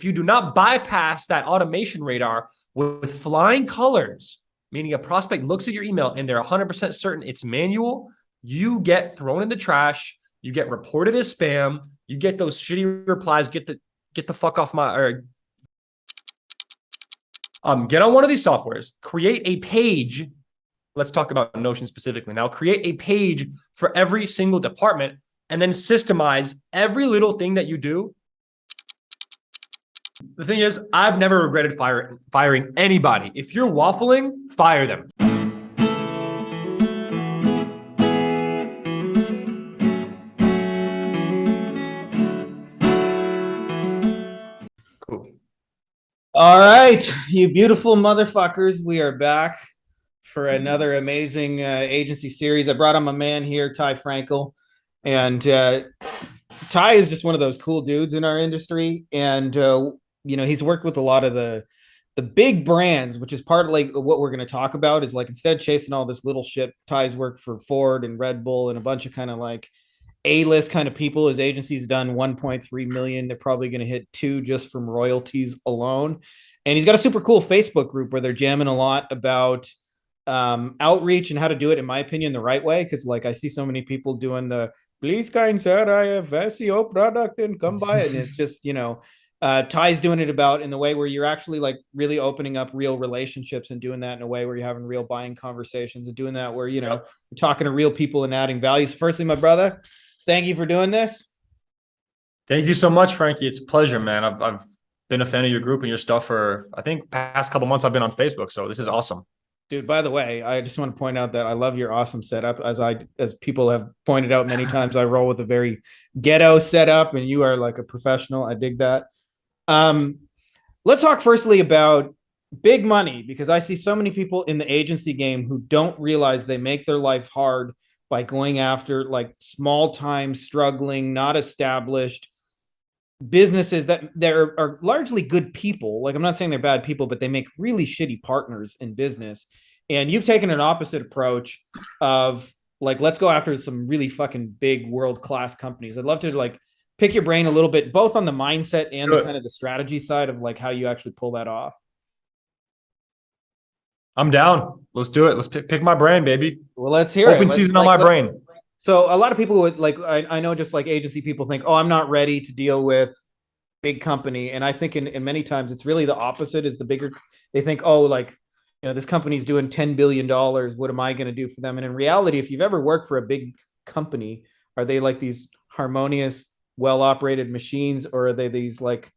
if you do not bypass that automation radar with flying colors, meaning a prospect looks at your email and they're 100% certain it's manual, you get thrown in the trash, you get reported as spam, you get those shitty replies, get the fuck off my, or get on one of these softwares, create a page. Let's talk about Notion specifically now. Create a page for every single department and then systemize every little thing that you do. The thing is, I've never regretted firing anybody. If you're waffling, fire them. Cool. All right, you beautiful motherfuckers. We are back for another amazing agency series. I brought on my man here, Ty Frankel. And Ty is just one of those cool dudes in our industry. And, he's worked with a lot of the big brands, which is part of like what we're going to talk about is like, instead of chasing all this little shit, Ty's worked for Ford and Red Bull and a bunch of kind of like A-list kind of people. His agency's done 1.3 million. They're probably going to hit 2 just from royalties alone. And he's got a super cool Facebook group where they're jamming a lot about outreach and how to do it, in my opinion, the right way. Cause like I see so many people doing the please kind sir, I have SEO product and come buy it. And it's just, Ty's doing it about in the way where you're actually like really opening up real relationships and doing that in a way where you're having real buying conversations and doing that where, you're talking to real people and adding value. So firstly, my brother, thank you for doing this. Thank you so much, Frankie. It's a pleasure, man. I've been a fan of your group and your stuff for, I think, past couple months I've been on Facebook. So this is awesome. Dude, by the way, I just want to point out that I love your awesome setup. As people have pointed out many times, I roll with a very ghetto setup and you are like a professional. I dig that. Let's talk firstly about big money, because I see so many people in the agency game who don't realize they make their life hard by going after like small time, struggling, not established businesses that there are largely good people. Like, I'm not saying they're bad people, but they make really shitty partners in business. And you've taken an opposite approach of like, let's go after some really fucking big world-class companies. I'd love to like pick your brain a little bit, both on the mindset and the kind of the strategy side of like how you actually pull that off. I'm down. Let's do it. Let's pick my brain, baby. Well, let's hear it. Open season on my brain. So a lot of people would like, I know just like agency people think, oh, I'm not ready to deal with big company. And I think in many times it's really the opposite is the bigger, they think, oh, like, this company's doing $10 billion. What am I going to do for them? And in reality, if you've ever worked for a big company, are they like these harmonious, well-operated machines, or are they these like,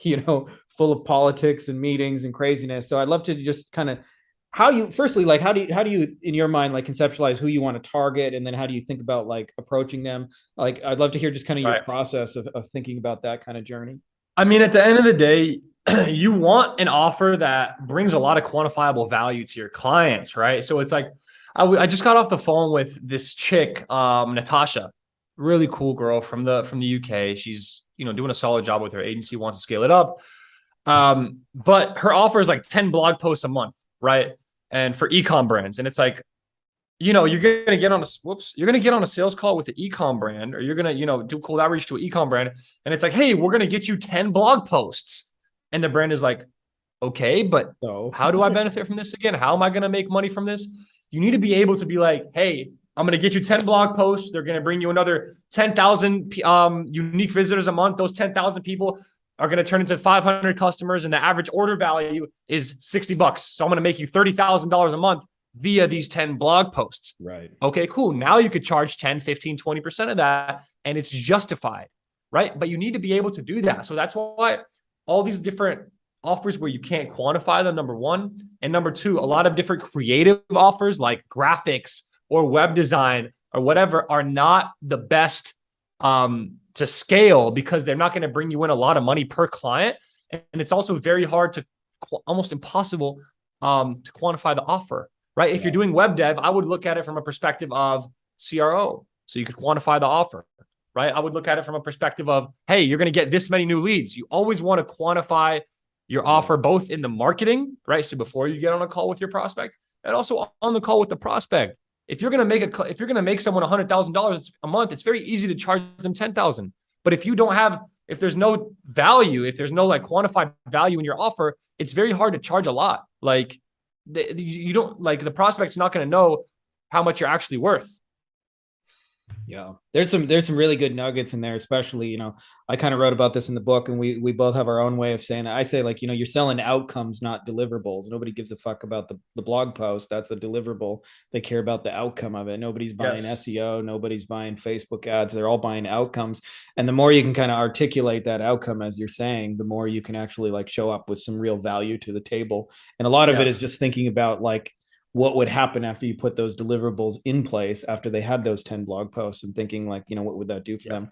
full of politics and meetings and craziness? So I'd love to just kind of how do you in your mind like conceptualize who you want to target, and then how do you think about like approaching them? Like, I'd love to hear just kind of your process of thinking about that kind of journey. I mean, at the end of the day, you want an offer that brings a lot of quantifiable value to your clients, right? So it's like, I just got off the phone with this chick, Natasha, really cool girl from the UK. She's, doing a solid job with her agency, wants to scale it up. But her offer is like 10 blog posts a month, right? And for e-com brands. And it's like, you're going to get on a sales call with the e-com brand, or you're going to, do cold outreach to an e-com brand. And it's like, hey, we're going to get you 10 blog posts. And the brand is like, okay, but how do I benefit from this again? How am I going to make money from this? You need to be able to be like, hey, I'm going to get you 10 blog posts. They're going to bring you another 10,000 unique visitors a month. Those 10,000 people are going to turn into 500 customers, and the average order value is $60. So I'm going to make you $30,000 a month via these 10 blog posts. Right. Okay, cool. Now you could charge 10, 15, 20% of that, and it's justified, right? But you need to be able to do that. So that's why all these different offers where you can't quantify them, number one. And number two, a lot of different creative offers like graphics or web design or whatever are not the best to scale, because they're not going to bring you in a lot of money per client. And it's also very hard to, almost impossible to quantify the offer, right? If you're doing web dev, I would look at it from a perspective of CRO. So you could quantify the offer, right? I would look at it from a perspective of, hey, you're going to get this many new leads. You always want to quantify your offer, both in the marketing, right? So before you get on a call with your prospect, and also on the call with the prospect. If you're going to make someone $100,000 a month, it's very easy to charge them $10,000. But if you don't have if there's no value, if there's no like quantified value in your offer, it's very hard to charge a lot. Like you don't like the prospect's not going to know how much you're actually worth. Yeah, there's some really good nuggets in there, especially, I kind of wrote about this in the book, and we both have our own way of saying it. I say, like, you're selling outcomes, not deliverables. Nobody gives a fuck about the blog post. That's a deliverable. They care about the outcome of it. Nobody's buying SEO, nobody's buying Facebook ads. They're all buying outcomes. And the more you can kind of articulate that outcome, as you're saying, the more you can actually like show up with some real value to the table. And a lot of it is just thinking about like what would happen after you put those deliverables in place after they had those 10 blog posts, and thinking like, what would that do for them?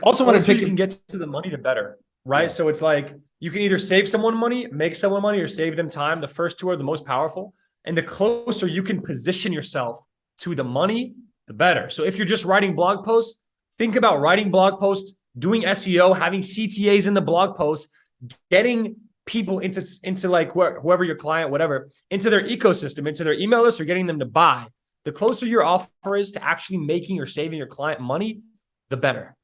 Also, want to pick, you can get to the money, the better, right? Yeah. So it's like you can either save someone money, make someone money, or save them time. The first two are the most powerful. And the closer you can position yourself to the money, the better. So if you're just writing blog posts, think about writing blog posts, doing SEO, having CTAs in the blog posts, getting people into like whoever your client, whatever, into their ecosystem, into their email list, or getting them to buy. The closer your offer is to actually making or saving your client money, the better.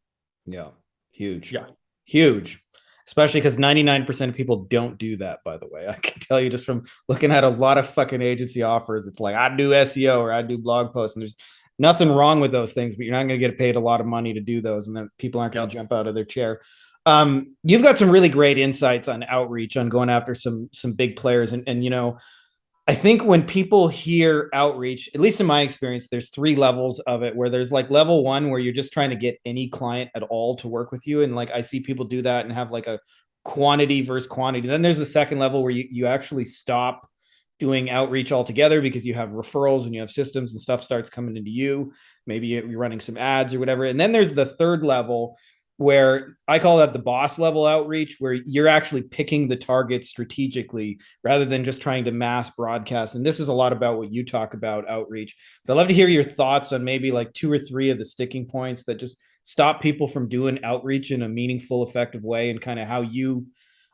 Yeah. Huge. Yeah. Huge. Especially because 99% of people don't do that, by the way. I can tell you just from looking at a lot of fucking agency offers, it's like, I do SEO or I do blog posts, and there's nothing wrong with those things, but you're not going to get paid a lot of money to do those. And then people aren't going to jump out of their chair. You've got some really great insights on outreach, on going after some big players. And I think when people hear outreach, at least in my experience, there's 3 levels of it, where there's like level 1, where you're just trying to get any client at all to work with you. And like, I see people do that and have like a quantity versus quantity. Then there's the second level where you actually stop doing outreach altogether because you have referrals and you have systems and stuff starts coming into you. Maybe you're running some ads or whatever. And then there's the third level, where I call that the boss level outreach, where you're actually picking the targets strategically rather than just trying to mass broadcast. And this is a lot about what you talk about outreach. But I'd love to hear your thoughts on maybe like 2 or 3 of the sticking points that just stop people from doing outreach in a meaningful, effective way, and kind of how you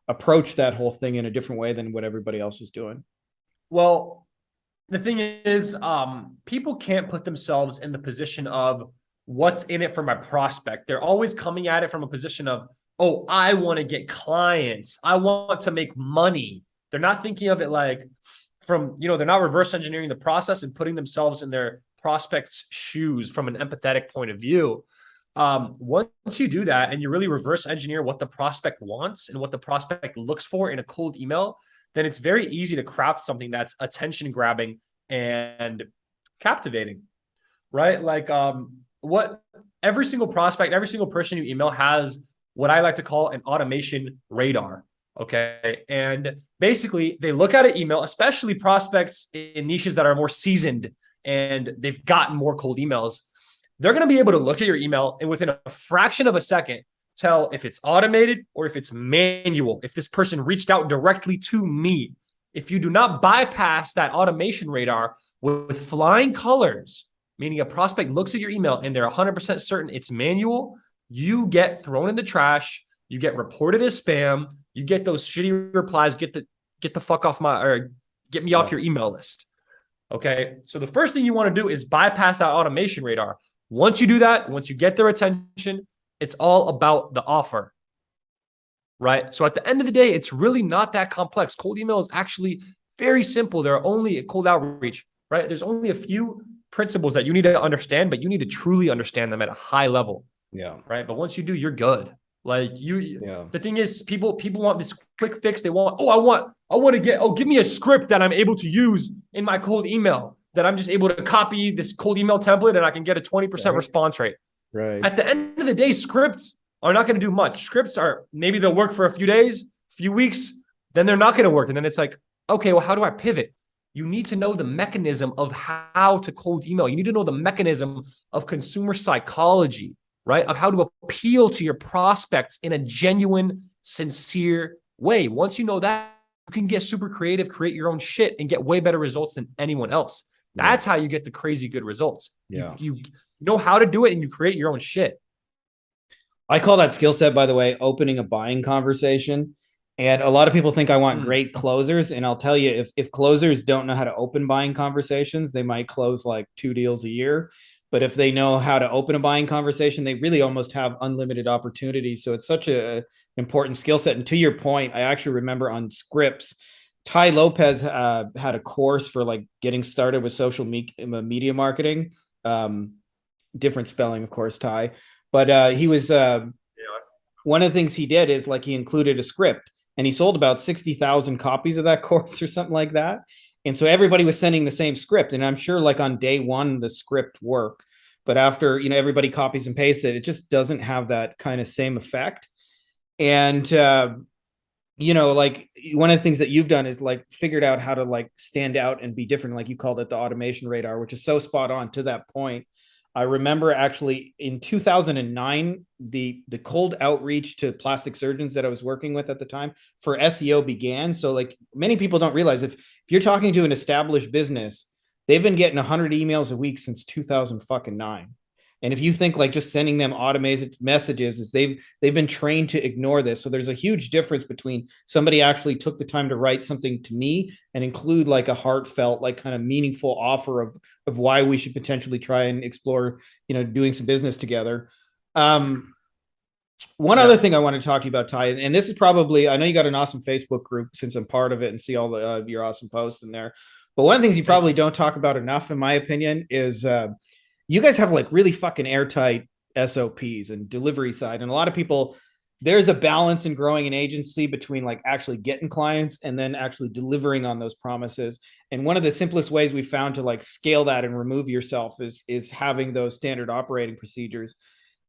approach that whole thing in a different way than what everybody else is doing. Well, the thing is, people can't put themselves in the position of what's in it for my prospect. They're always coming at it from a position of, oh, I want to get clients. I want to make money. They're not thinking of it like from, they're not reverse engineering the process and putting themselves in their prospect's shoes from an empathetic point of view. Once you do that and you really reverse engineer what the prospect wants and what the prospect looks for in a cold email, then it's very easy to craft something that's attention grabbing and captivating, right? Like, what every single prospect, every single person you email has what I like to call an automation radar. Okay. And basically they look at an email, especially prospects in niches that are more seasoned and they've gotten more cold emails. They're going to be able to look at your email and within a fraction of a second, tell if it's automated or if it's manual, if this person reached out directly to me. If you do not bypass that automation radar with flying colors, meaning a prospect looks at your email and they're 100% certain it's manual, you get thrown in the trash, you get reported as spam, you get those shitty replies, get the fuck off get me off your email list. Okay. So the first thing you want to do is bypass that automation radar. Once you do that, once you get their attention, it's all about the offer, right? So at the end of the day, it's really not that complex. Cold email is actually very simple. There are only cold outreach, right? There's only a few principles that you need to understand, but you need to truly understand them at a high level. Yeah. Right. But once you do, you're good. Like the thing is, people want this quick fix. They want, I want to give me a script that I'm able to use in my cold email, that I'm just able to copy this cold email template and I can get a 20% response rate. Right. At the end of the day, scripts are not going to do much. Scripts are, maybe they'll work for a few days, few weeks, then they're not going to work. And then it's like, okay, well, how do I pivot? You need to know the mechanism of how to cold email. You need to know the mechanism of consumer psychology, right? Of how to appeal to your prospects in a genuine, sincere way. Once you know that, you can get super creative, create your own shit, and get way better results than anyone else. That's how you get the crazy good results. Yeah. You know how to do it and you create your own shit. I call that skill set, by the way, opening a buying conversation. And a lot of people think I want great closers. And I'll tell you, if closers don't know how to open buying conversations, they might close like 2 deals a year. But if they know how to open a buying conversation, they really almost have unlimited opportunities. So it's such a important skill set. And to your point, I actually remember on scripts, Ty Lopez had a course for like getting started with social media marketing. Different spelling, of course, Ty. But he was one of the things he did is like he included a script, and he sold about 60,000 copies of that course or something like that. And so everybody was sending the same script. And I'm sure like on day one, the script worked. But after, everybody copies and pastes it, it just doesn't have that kind of same effect. And, like one of the things that you've done is like figured out how to like stand out and be different. Like you called it the automation radar, which is so spot on to that point. I remember actually in 2009, the cold outreach to plastic surgeons that I was working with at the time for SEO began. So like many people don't realize if you're talking to an established business, they've been getting 100 emails a week since 2009. And if you think like just sending them automated messages is they've been trained to ignore this. So there's a huge difference between somebody actually took the time to write something to me and include like a heartfelt, like kind of meaningful offer of why we should potentially try and explore, doing some business together. One other thing I want to talk to you about, Ty, and this is probably, I know you got an awesome Facebook group since I'm part of it and see all the your awesome posts in there. But one of the things you probably don't talk about enough, in my opinion, is you guys have like really fucking airtight SOPs and delivery side. And a lot of people, there's a balance in growing an agency between like actually getting clients and then actually delivering on those promises. And one of the simplest ways we found to like scale that and remove yourself is having those standard operating procedures.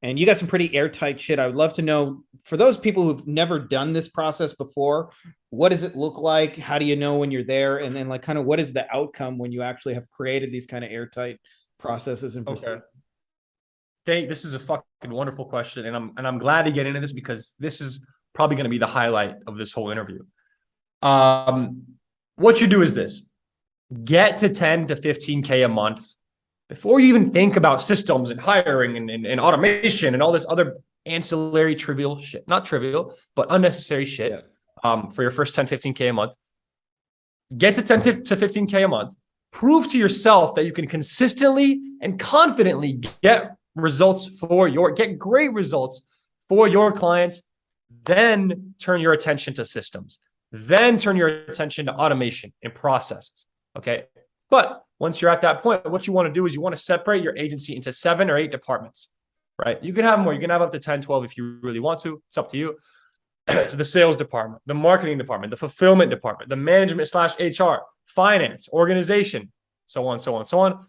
And you got some pretty airtight shit. I would love to know, for those people who've never done this process before, what does it look like? How do you know when you're there? And then like kind of what is the outcome when you actually have created these kind of airtight processes and procedures? This is a fucking wonderful question. And I'm glad to get into this because this is probably going to be the highlight of this whole interview. What you do is this: get to 10 to 15K a month before you even think about systems and hiring and automation and all this other ancillary trivial shit. Not trivial, but unnecessary shit. For your first 10, 15K a month. Get to 10 to 15K a month. Prove to yourself that you can consistently and confidently get great results for your clients. Then turn your attention to systems. Then turn your attention to automation and processes. Okay. But once you're at that point, what you want to do is you want to separate your agency into 7 or 8 departments, right? You can have more. You can have up to 10, 12 if you really want to. It's up to you. The sales department, the marketing department, the fulfillment department, the management / HR, finance, organization, so on, so on, so on.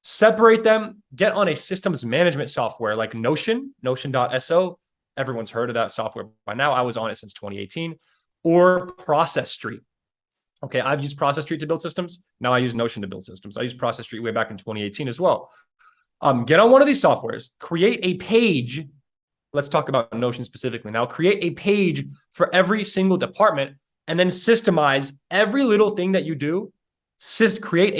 Separate them, get on a systems management software like Notion.so. Everyone's heard of that software by now. I was on it since 2018. Or Process Street. Okay, I've used Process Street to build systems. Now I use Notion to build systems. I used Process Street way back in 2018 as well. Get on one of these softwares, create a page. Let's talk about Notion specifically now. Create a page for every single department and then systemize every little thing that you do. Create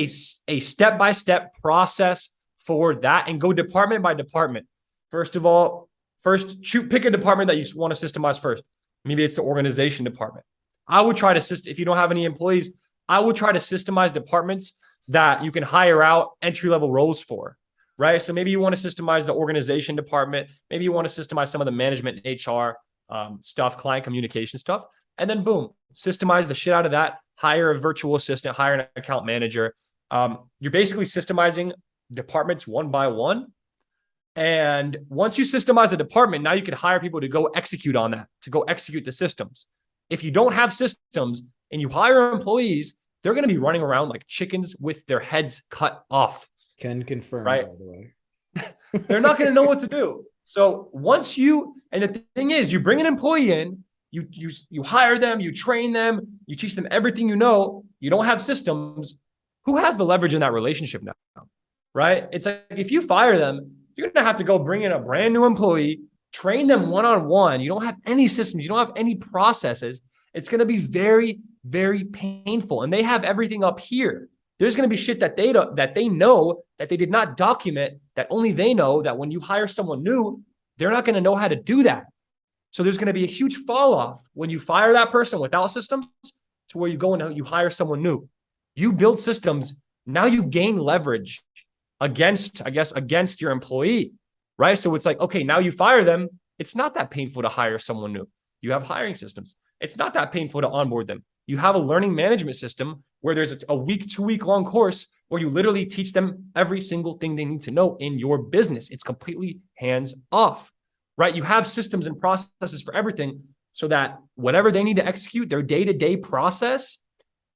a step-by-step process for that and go department by department. First of all, pick a department that you want to systemize first. Maybe it's the organization department. I would try to if you don't have any employees, I would try to systemize departments that you can hire out entry-level roles for. Right. So maybe you want to systemize the organization department. Maybe you want to systemize some of the management and HR stuff, client communication stuff. And then boom, systemize the shit out of that. Hire a virtual assistant, hire an account manager. You're basically systemizing departments one by one. And once you systemize a department, now you can hire people to go execute on that, to go execute the systems. If you don't have systems and you hire employees, they're going to be running around like chickens with their heads cut off. Can confirm, right? By the way. They're not going to know what to do. So and the thing is, you bring an employee in, you hire them, you train them, you teach them everything you know. You don't have systems. Who has the leverage in that relationship now? Right? It's like if you fire them, you're going to have to go bring in a brand new employee, train them one-on-one. You don't have any systems. You don't have any processes. It's going to be very, very painful. And they have everything up here. There's going to be shit that they know that they did not document, that only they know, that when you hire someone new, they're not going to know how to do that. So there's going to be a huge fall off when you fire that person without systems to where you go and you hire someone new. You build systems. Now you gain leverage against, I guess, against your employee, right? So it's like, okay, now you fire them. It's not that painful to hire someone new. You have hiring systems. It's not that painful to onboard them. You have a learning management system where there's a week, 2 week long course where you literally teach them every single thing they need to know in your business. It's completely hands off, right? You have systems and processes for everything so that whatever they need to execute, their day-to-day process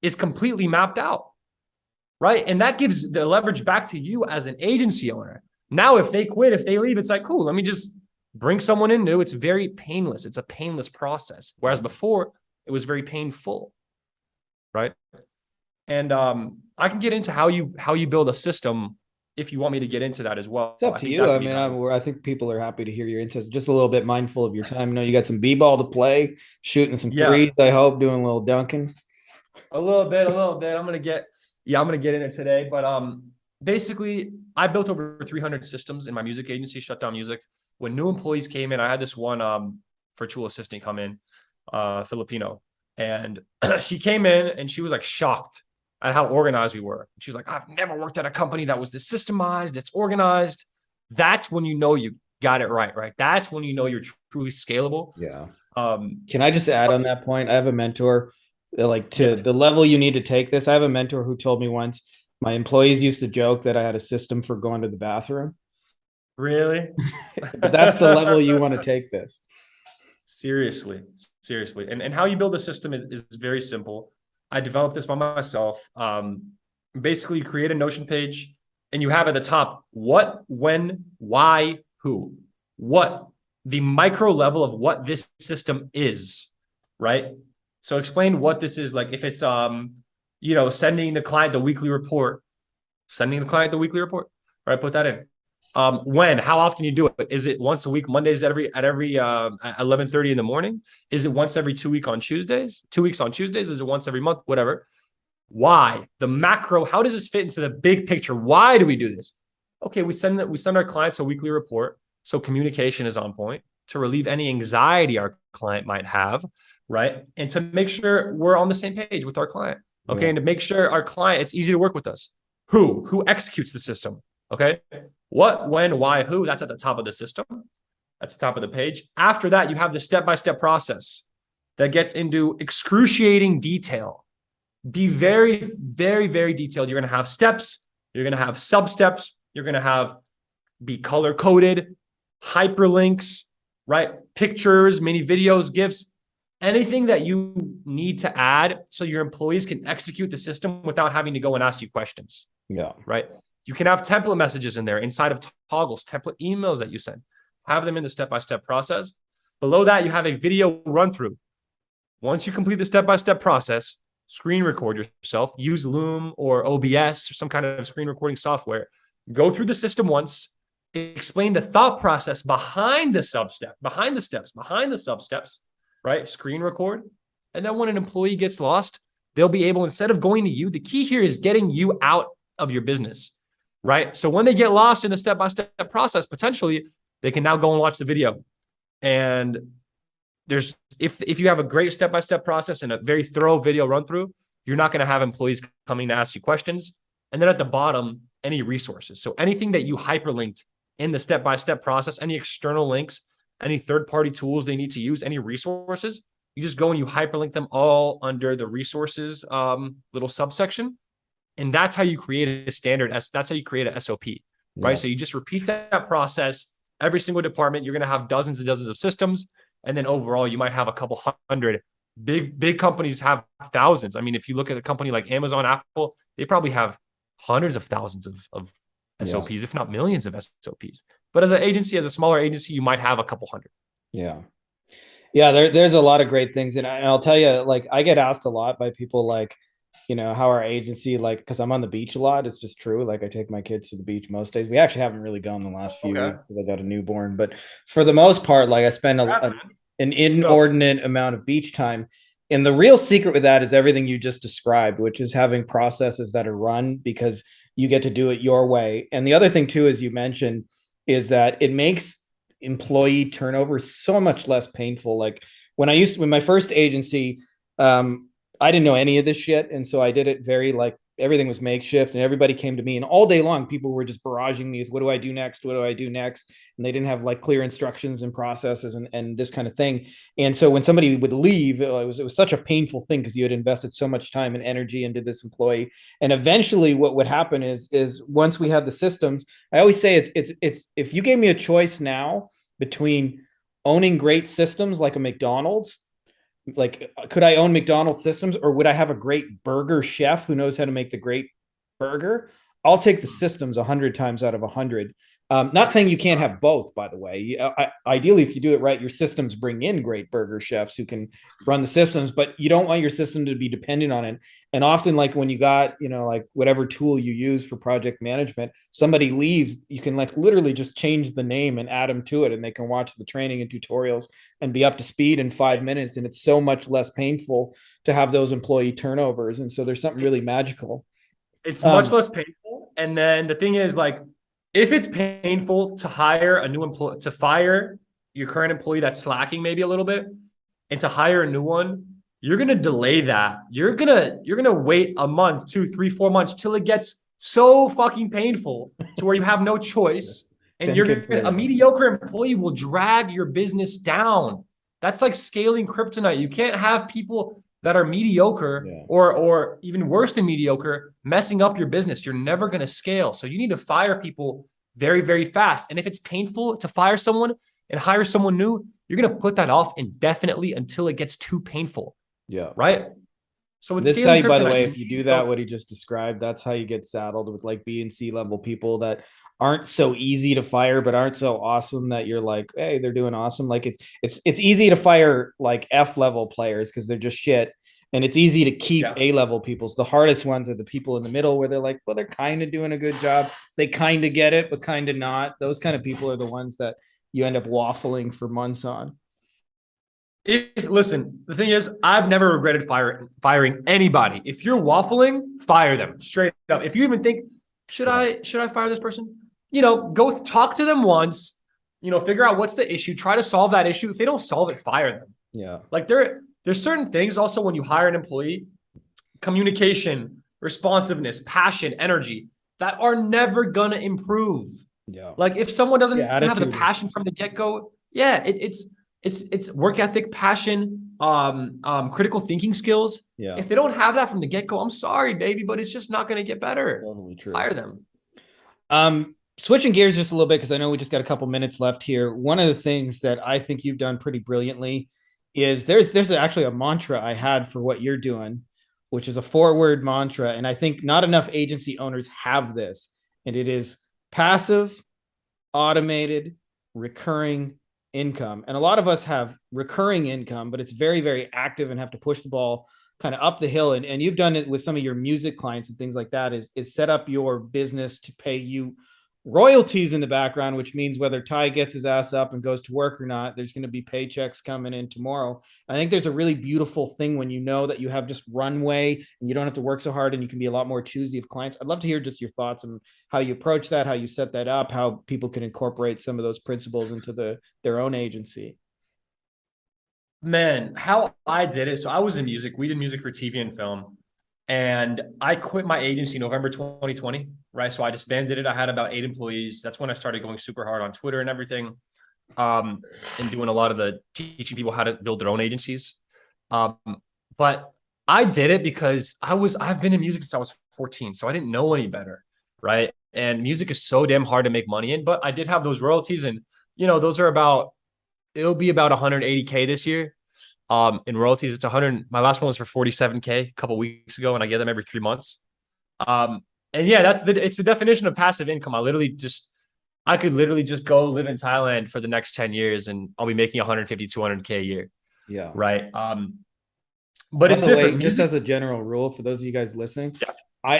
is completely mapped out, right? And that gives the leverage back to you as an agency owner. Now, if they quit, if they leave, it's like, cool, let me just bring someone in new. It's very painless. It's a painless process. Whereas before, it was very painful, right? And I can get into how you build a system if you want me to get into that as well. It's up to you. I mean, I think people are happy to hear your insights. Just a little bit mindful of your time. I know you got some b-ball to play, shooting some threes, I hope, doing a little dunking. A little bit. I'm gonna get in it today. But basically, I built over 300 systems in my music agency, Shutdown Music. When new employees came in, I had this one virtual assistant come in, Filipino, and she came in and she was like shocked at how organized we were. She was like, I've never worked at a company that was this systemized, that's organized. That's when you know you got it right? That's when you know you're truly scalable. Yeah. Can I just add on that point? I have a mentor, like to the level you need to take this. I have a mentor who told me once, my employees used to joke that I had a system for going to the bathroom. Really? But that's the level you want to take this. Seriously. And how you build a system is very simple. I developed this by myself. Basically, you create a Notion page and you have at the top what, when, why, who. What, the micro level of what this system is, right? So explain what this is. Like if it's sending the client the weekly report, right? Put that in. When, how often you do it? Is it once a week, Mondays at 11:30 in the morning? Is it once every 2 weeks on Tuesdays? 2 weeks on Tuesdays? Is it once every month? Whatever. Why? The macro, how does this fit into the big picture? Why do we do this? Okay, we send our clients a weekly report so communication is on point to relieve any anxiety our client might have, right? And to make sure we're on the same page with our client. Okay, and to make sure our client, it's easy to work with us. Who executes the system? Okay. What, when, why, who, that's at the top of the system. That's the top of the page. After that, you have the step-by-step process that gets into excruciating detail. Be very, very, very detailed. You're going to have steps. You're going to have sub-steps. You're going to be color-coded, hyperlinks, right? Pictures, mini videos, GIFs, anything that you need to add so your employees can execute the system without having to go and ask you questions. Yeah. Right. You can have template messages in there inside of toggles, template emails that you send. Have them in the step-by-step process. Below that, you have a video run through. Once you complete the step-by-step process, screen record yourself, use Loom or OBS or some kind of screen recording software. Go through the system once, explain the thought process behind the sub-step, behind the sub-steps, right? Screen record. And then when an employee gets lost, they'll be able, instead of going to you, the key here is getting you out of your business. Right. So when they get lost in the step-by-step process, potentially they can now go and watch the video. And if you have a great step-by-step process and a very thorough video run through, you're not going to have employees coming to ask you questions. And then at the bottom, any resources. So anything that you hyperlinked in the step-by-step process, any external links, any third-party tools they need to use, any resources, you just go and you hyperlink them all under the resources little subsection. And that's how you create a standard. That's how you create an SOP, right? So you just repeat that process. Every single department, you're going to have dozens and dozens of systems. And then overall, you might have a couple hundred. Big companies have thousands. I mean, if you look at a company like Amazon, Apple, they probably have hundreds of thousands of SOPs, if not millions of SOPs. But as an agency, as a smaller agency, you might have a couple hundred. Yeah. There's a lot of great things. And I'll tell you, like, I get asked a lot by people like, how our agency, like, because I'm on the beach a lot. It's just true. Like I take my kids to the beach most days. We actually haven't really gone the last few weeks because I got a newborn. But for the most part, like I spend an inordinate amount of beach time. And the real secret with that is everything you just described, which is having processes that are run because you get to do it your way. And the other thing too, as you mentioned, is that it makes employee turnover so much less painful. Like when my first agency, I didn't know any of this shit. And so I did it very like everything was makeshift, and everybody came to me, and all day long people were just barraging me with, what do I do next? What do I do next? And they didn't have like clear instructions and processes and this kind of thing. And so when somebody would leave, it was such a painful thing because you had invested so much time and energy into this employee. And eventually what would happen is once we had the systems, I always say it's if you gave me a choice now between owning great systems like a McDonald's, like could I own McDonald's systems, or would I have a great burger chef who knows how to make the great burger? I'll take the systems 100 times out of 100. Not saying you can't have both, by the way. Ideally, if you do it right, your systems bring in great burger chefs who can run the systems, but you don't want your system to be dependent on it. And often, like when you got, like whatever tool you use for project management, somebody leaves, you can like literally just change the name and add them to it, and they can watch the training and tutorials and be up to speed in 5 minutes. And it's so much less painful to have those employee turnovers. And so there's something really magical. It's much less painful. And then the thing is, like, if it's painful to hire a new employee, to fire your current employee that's slacking maybe a little bit, and to hire a new one, you're gonna delay that. You're gonna wait a month, 2, 3, 4 months till it gets so fucking painful to where you have no choice. And a mediocre employee will drag your business down. That's like scaling kryptonite. You can't have people that are mediocre or even worse than mediocre messing up your business. You're never going to scale. So you need to fire people very, very fast. And if it's painful to fire someone and hire someone new, you're going to put that off indefinitely until it gets too painful. Yeah. Right. So it's this how you, by the way, if you do that, what he just described, that's how you get saddled with like B and C level people that aren't so easy to fire, but aren't so awesome that you're like, hey, they're doing awesome. Like it's easy to fire like F level players because they're just shit. And it's easy to keep A level peoples. The hardest ones are the people in the middle where they're like, well, they're kind of doing a good job. They kind of get it, but kind of not. Those kind of people are the ones that you end up waffling for months on. Listen, the thing is, I've never regretted firing anybody. If you're waffling, fire them straight up. If you even think, should I fire this person? Go talk to them once, figure out what's the issue, try to solve that issue. If they don't solve it, fire them. Yeah. Like there's certain things also when you hire an employee, communication, responsiveness, passion, energy, that are never gonna improve. Yeah. Like if someone doesn't have the passion from the get-go, it's work ethic, passion, critical thinking skills. Yeah. If they don't have that from the get-go, I'm sorry, baby, but it's just not gonna get better. Totally true. Fire them. Switching gears just a little bit, because I know we just got a couple minutes left here. One of the things that I think you've done pretty brilliantly is there's actually a mantra I had for what you're doing, which is a 4-word mantra. And I think not enough agency owners have this. And it is passive, automated, recurring income. And a lot of us have recurring income, but it's very, very active and have to push the ball kind of up the hill. And you've done it with some of your music clients and things like that, is set up your business to pay you royalties in the background, which means whether Ty gets his ass up and goes to work or not, there's going to be paychecks coming in tomorrow. I think there's a really beautiful thing when you know that you have just runway and you don't have to work so hard and you can be a lot more choosy of clients. I'd love to hear just your thoughts on how you approach that, how you set that up, how people can incorporate some of those principles into their own agency. Man, how I did it. So I was in music. We did music for TV and film. And I quit my agency November 2020, right? So I disbanded it. I had about 8 employees. That's when I started going super hard on Twitter and everything, and doing a lot of the teaching people how to build their own agencies. But I did it because I've been in music since I was 14, so I didn't know any better, right? And music is so damn hard to make money in, but I did have those royalties, and those are it'll be about 180K this year. In royalties, it's 100. My last one was for 47K a couple weeks ago, and I get them every 3 months. And yeah, it's the definition of passive income. I could literally just go live in Thailand for the next 10 years and I'll be making 150, 200K a year. Yeah. Right. But it's different. Just as a general rule for those of you guys listening,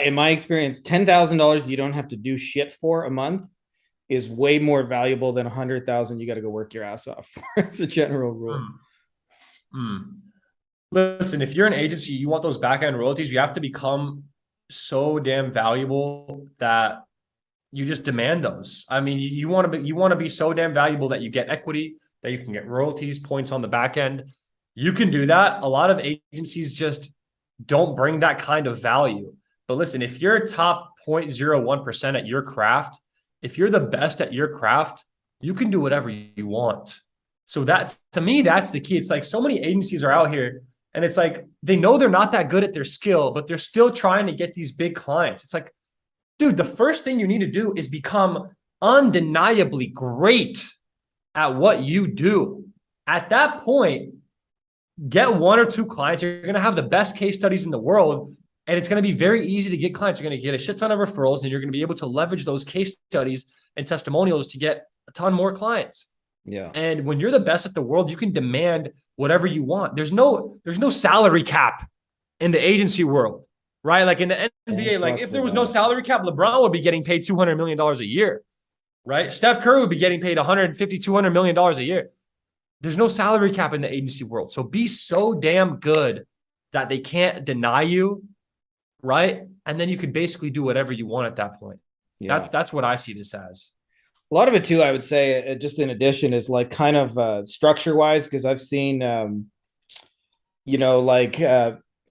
in my experience, $10,000 you don't have to do shit for a month is way more valuable than 100,000 you got to go work your ass off for. It's a general rule. Listen, if you're an agency, you want those back-end royalties, you have to become so damn valuable that you just demand those. I mean, you want to be so damn valuable that you get equity, that you can get royalties, points on the back end. You can do that. A lot of agencies just don't bring that kind of value. But listen, if you're top 0.01% at your craft, if you're the best at your craft, you can do whatever you want. So that's, to me, that's the key. It's like so many agencies are out here and it's like they know they're not that good at their skill, but they're still trying to get these big clients. It's like, dude, the first thing you need to do is become undeniably great at what you do. At that point, get one or two clients. You're going to have the best case studies in the world. And it's going to be very easy to get clients. You're going to get a shit ton of referrals and you're going to be able to leverage those case studies and testimonials to get a ton more clients. Yeah. And when you're the best at the world, you can demand whatever you want. There's no salary cap in the agency world, right? Like in the NBA, like if there was no salary cap, LeBron would be getting paid $200 million a year, right? Steph Curry would be getting paid $150, $200 million a year. There's no salary cap in the agency world. So be so damn good that they can't deny you, right? And then you can basically do whatever you want at that point. Yeah. That's what I see this as. A lot of it too, I would say, just in addition, is like kind of structure wise, because I've seen, a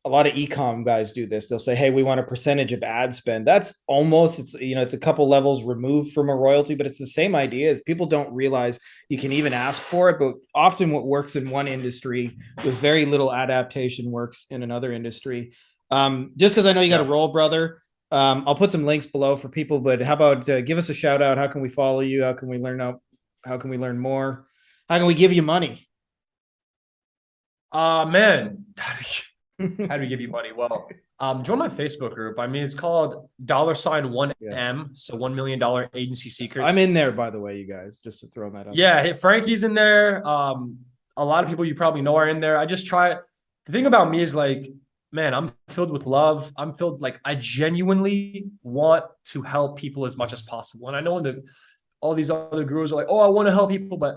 lot of e-com guys do this. They'll say, hey, we want a percentage of ad spend. That's almost, it's a couple levels removed from a royalty, but it's the same idea. As people don't realize you can even ask for it, but often what works in one industry with very little adaptation works in another industry. Just because I know you got a role, brother. I'll put some links below for people, but how about give us a shout out? How can we follow you? How can we learn how can we learn more? How can we give you money? Man, how do we give you money? Well, join my Facebook group. I mean, it's called $1M. So $1 million agency secrets. I'm in there, by the way, you guys, just to throw that up. Yeah. Hey, Frankie's in there. A lot of people you probably know are in there. I just try. The thing about me is like, man, I'm filled with love. I'm filled, like, I genuinely want to help people as much as possible. And I know all these other gurus are like, oh, I want to help people. But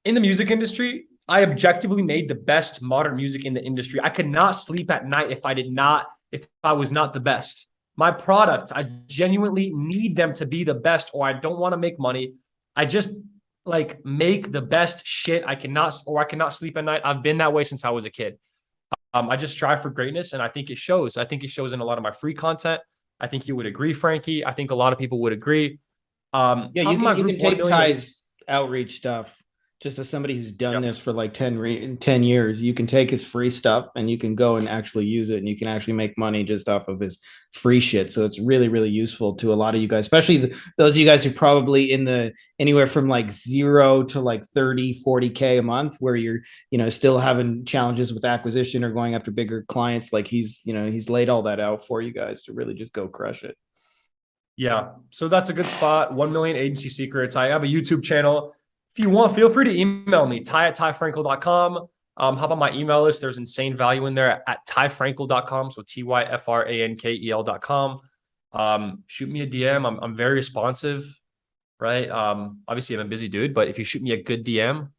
in the music industry, I objectively made the best modern music in the industry. I could not sleep at night if I was not the best. My products, I genuinely need them to be the best, or I don't want to make money. I just like make the best shit. I cannot sleep at night. I've been that way since I was a kid. I just strive for greatness, and I think it shows. I think it shows in a lot of my free content. I think you would agree, Frankie. I think a lot of people would agree. You can take Ty's outreach stuff. Just as somebody who's done this for like 10 years, you can take his free stuff and you can go and actually use it, and you can actually make money just off of his free shit. So it's really, really useful to a lot of you guys, especially those of you guys who probably in the anywhere from like 0 to like 30, 40K a month, where you're, still having challenges with acquisition or going after bigger clients. Like he's laid all that out for you guys to really just go crush it. Yeah. So that's a good spot. 1 million agency secrets. I have a YouTube channel. If you want, feel free to email me, ty@tyfrankel.com. Hop on my email list. There's insane value in there at tyfrankel.com. So tyfrankel.com. Shoot me a DM. I'm very responsive, right? Obviously, I'm a busy dude, but if you shoot me a good DM.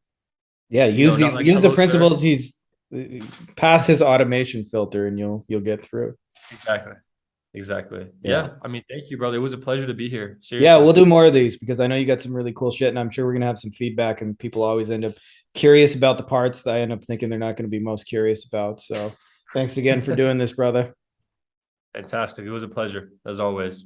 Yeah, use the principles. He's pass his automation filter and you'll get through. Exactly. Yeah. I mean, thank you, brother. It was a pleasure to be here. Seriously. Yeah, we'll do more of these because I know you got some really cool shit, and I'm sure we're gonna have some feedback, and people always end up curious about the parts that I end up thinking they're not going to be most curious about. So thanks again for doing this, brother. Fantastic. It was a pleasure, as always.